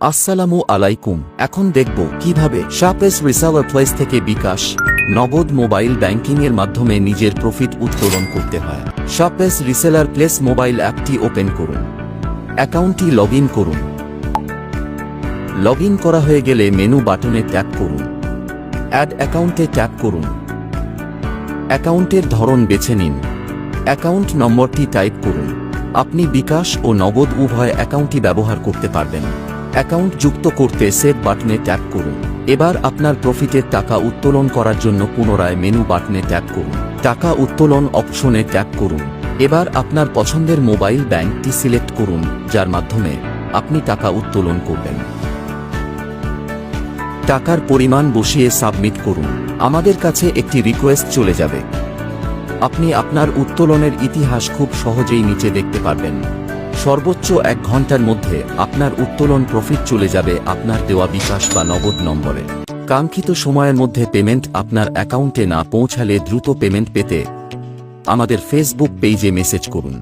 আসসালামু আলাইকুম। এখন দেখব কিভাবে শাপেস রিসেলার প্লেস থেকে বিকাশ নগদ মোবাইল ব্যাংকিং এর মাধ্যমে নিজের প্রফিট উত্তোলন করতে হয়। শাপেস রিসেলার প্লেস মোবাইল অ্যাপটি ওপেন করুন। অ্যাকাউন্টটি লগইন করুন। লগইন করা হয়ে গেলে মেনু বাটনে ট্যাপ করুন। অ্যাড অ্যাকাউন্টে ট্যাপ করুন। অ্যাকাউন্টের ধরন বেছে নিন। অ্যাকাউন্ট নম্বরটি টাইপ করুন। আপনি বিকাশ ও নগদ উভয় অ্যাকাউন্টই ব্যবহার করতে পারবেন। অ্যাকাউন্ট যুক্ত করতে সেভ বাটনে ট্যাপ করুন। এবার আপনার প্রফিটের টাকা উত্তোলন করার জন্য পুনরায় মেনু বাটনে ট্যাপ করুন। টাকা উত্তোলন অপশনে ট্যাপ করুন। এবার আপনার পছন্দের মোবাইল ব্যাংকটি সিলেক্ট করুন যার মাধ্যমে আপনি টাকা উত্তোলন করবেন। টাকার পরিমাণ বসিয়ে সাবমিট করুন। আমাদের কাছে একটি রিকোয়েস্ট চলে যাবে। আপনি আপনার উত্তোলনের ইতিহাস খুব সহজেই নিচে দেখতে পারবেন। সর্বোচ্চ 1 ঘন্টার মধ্যে আপনার উত্তোলন প্রফিট চলে যাবে আপনার দেওয়া বিকাশ বা নগদ নম্বরে। কাঙ্ক্ষিত সময়ের মধ্যে পেমেন্ট আপনার অ্যাকাউন্টে না পৌঁছালে দ্রুত পেমেন্ট পেতে আমাদের ফেসবুক পেজে মেসেজ করুন।